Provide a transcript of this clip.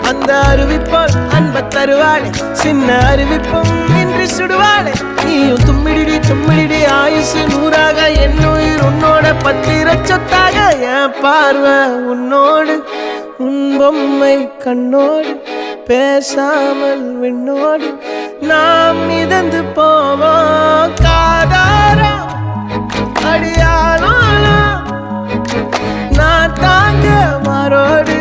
அந்த அறிவிப்போல் அன்ப தருவாளே சின்ன அறிவிப்பும் இன்று சுடுவாளே நீயும் தும்மிடி தும்மிடி ஆயுசு நூறாக என் உயிர் உன்னோட பத்திர சொத்தாக என் பார்வை உன்னோடு உன் பொம்மை கண்ணோடு பேசாமல் விண்ணோடு நாம் மிதந்து போவோம் காதாரா அடியாளோ நான் தாங்க மாறோடு